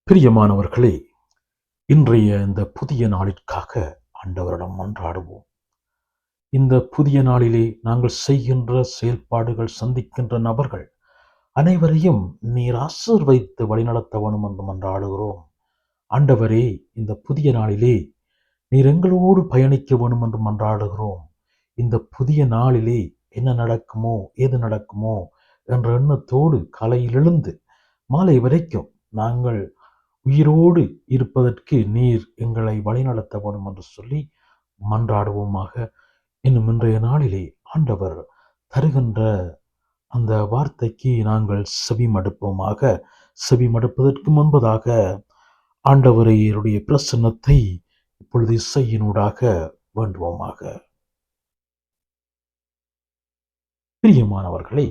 பிரியமானவர்களே, இன்றைய இந்த புதிய நாளிற்காக ஆண்டவரிடம் மன்றாடுவோம். இந்த புதிய நாளிலே நாங்கள் செய்கின்ற செயல்பாடுகள், சந்திக்கின்ற நபர்கள் அனைவரையும் நீர் ஆசீர்வதித்து வழிநடத்த வேணும் என்று மன்றாடுகிறோம். ஆண்டவரே, இந்த புதிய நாளிலே நீர் எங்களோடு பயணிக்க வேணும் என்று மன்றாடுகிறோம். இந்த புதிய நாளிலே என்ன நடக்குமோ, ஏது நடக்குமோ என்ற எண்ணத்தோடு காலையில் எழுந்து மாலை வரைக்கும் நாங்கள் உயிரோடு இருப்பதற்கு நீர் எங்களை வழிநடத்த வேண்டும் என்று சொல்லி மன்றாடுவோமாக. இன்னும் இன்றைய நாளிலே ஆண்டவர் தருகின்ற அந்த வார்த்தைக்கு நாங்கள் செவிமடுப்போமாக. செவிமடுப்பதற்கு முன்பதாக ஆண்டவரையருடைய பிரசன்னத்தை இப்பொழுது இசையினூடாக வேண்டுவோமாக. பிரியமானவர்களே,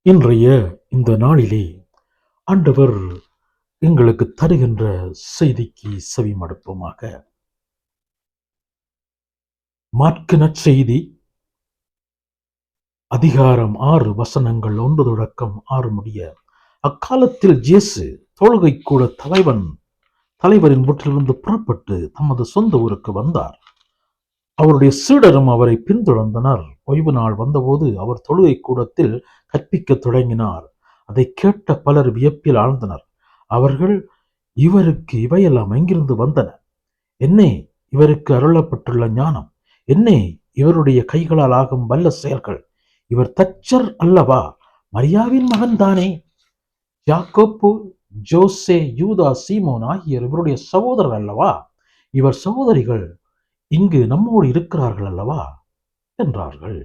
இன்றைய இந்த நாளிலே ஆண்டவர் எங்களுக்கு தருகின்ற செய்திக்கு செவிமடுப்போமாக. மாற்கு நற்செய்தி அதிகாரம் 6 வசனங்கள் 9 தொடக்கம் 6 முடிய. அக்காலத்தில் இயேசு தொழுகை கூட தலைவரின் வீட்டிலிருந்து புறப்பட்டு தமது சொந்த ஊருக்கு வந்தார். அவருடைய சீடரும் அவரை பின்தொடர்ந்தனர். ஓய்வு நாள் வந்தபோது அவர் தொழுகை கூடத்தில் கற்பிக்க தொடங்கினார். அதை கேட்ட பலர் வியப்பில் ஆழ்ந்தனர். அவர்கள், இவருக்கு இவையெல்லாம் எங்கிருந்து வந்தன? என்னே இவருக்கு அருளப்பட்டுள்ள ஞானம்? என்னே இவருடைய கைகளால் ஆகும் வல்ல செயல்கள்? இவர் தச்சர் அல்லவா? மரியாவின் மகன் தானே? யாக்கோப்பு, ஜோசே, யூதா, சீமோன் ஆகியோர் இவருடைய சகோதரர் அல்லவா? இவர் சகோதரிகள் இங்கு நம்மோடு இருக்கிறார்கள் அல்லவா என்றார்கள்.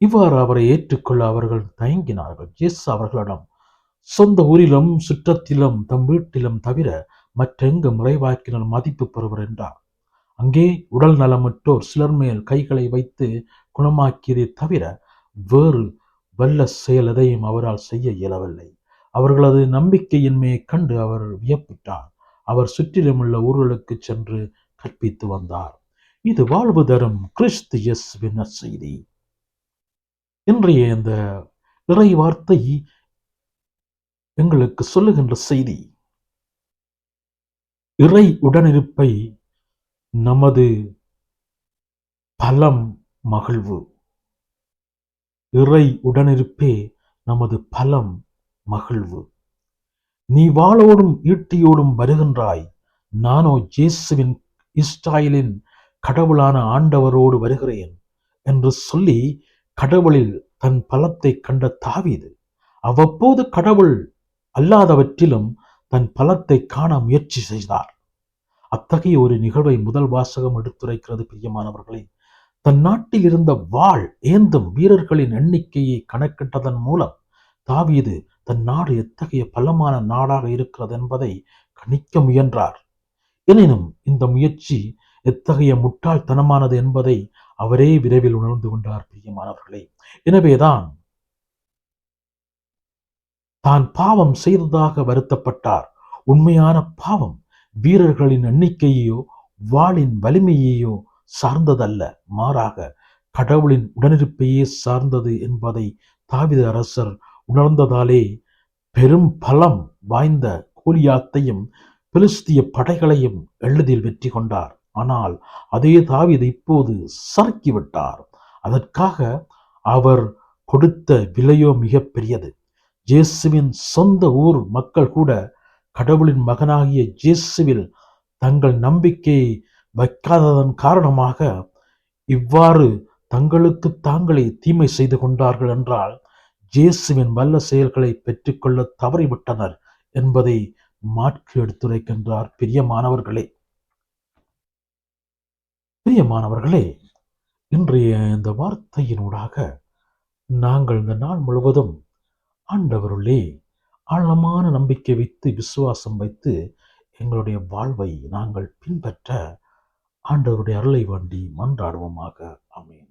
இவ்வாறு அவரை ஏற்றுக்கொள்ள அவர்கள் தயங்கினார்கள். இயேசு அவர்களிடம், சொந்த ஊரிலும் சுற்றத்திலும் தம் வீட்டிலும் தவிர மற்றெங்கு முறைவாக்கினர் மதிப்பு பெறுவர் என்றார். அங்கே உடல் நலமற்றோர் சிலர் மேல் கைகளை வைத்து குணமாக்கியதை தவிர வேறு வல்ல செயல் எதையும் அவரால் செய்ய இயலவில்லை. அவர்களது நம்பிக்கையின்மையை கண்டு அவர் வியப்புற்றார். அவர் சுற்றிலும் உள்ள ஊர்களுக்கு சென்று கற்பித்து வந்தார். இது வாழ்வு தரும் கிறிஸ்து இயேசுவின் நற்செய்தி. இன்றைய இந்த இறை வார்த்தை எங்களுக்கு சொல்லுகின்ற செய்தி, இறை உடனிருப்பை நமது பலம் மகிழ்வு. இறை உடனிருப்பே நமது பலம் மகிழ்வு. நீ வாளோடும் ஈட்டியோடும் வருகின்றாய், நானோ இயேசுவின் இஸ்ராயலின் கடவுளான ஆண்டவரோடு வருகிறேன் என்று சொல்லி கடவுளில் தன் பலத்தை கண்ட தாவீது அவ்வப்போது கடவுள் அல்லாதவற்றிலும் தன் பலத்தை காண முயற்சி செய்தார். அத்தகைய ஒரு நிகழ்வை முதல் வாசகம் எடுத்துரைக்கிறது. பிரியமானவர்களே, தன் நாட்டில் இருந்த வாள் ஏந்தும் வீரர்களின் எண்ணிக்கையை கணக்கிட்டதன் மூலம் தாவீது தன் நாடு எத்தகைய பலமான நாடாக இருக்கிறது என்பதை கணிக்க முயன்றார். எனினும் இந்த முயற்சி எத்தகைய முட்டாள்தனமானது என்பதை அவரே விரைவில் உணர்ந்து கொண்டார். பிரியமானவர்களே, எனவேதான் தான் பாவம் செய்ததாக வருத்தப்பட்டார். உண்மையான பாவம் வீரர்களின் எண்ணிக்கையோ வாளின் வலிமையையோ சார்ந்ததல்ல, மாறாக கடவுளின் உடனிருப்பையே சார்ந்தது என்பதை தாவீது அரசர் உணர்ந்ததாலே பெரும் பலம் வாய்ந்த கோலியாத்தையும் பெலிஸ்திய படைகளையும் எளிதில் வெற்றி கொண்டார். ஆனால் அதே தாவீது இப்போது சறுக்கிவிட்டார். அதற்காக அவர் கொடுத்த விலையோ மிக பெரியது. இயேசுவின் சொந்த ஊர் மக்கள் கூட கடவுளின் மகனாகிய இயேசுவில் தங்கள் நம்பிக்கையை வைக்காததன் காரணமாக இவ்வாறு தங்களுக்கு தாங்களே தீமை செய்து கொண்டார்கள் என்றால் இயேசுவின் வல்ல செயல்களை பெற்றுக்கொள்ள தவறிவிட்டனர் என்பதை மாற்றி எடுத்துரைக்கின்றார். பிரியமானவர்களே, இன்றைய இந்த வார்த்தையினூடாக நாங்கள் இந்த நாள் முழுவதும் ஆண்டவருள்ளே ஆழமான நம்பிக்கை வைத்து விசுவாசம் வைத்து எங்களுடைய வாழ்வை நாங்கள் பின்பற்ற ஆண்டவருடைய அருளை வேண்டி மன்றாடுவோமாக. ஆமென்.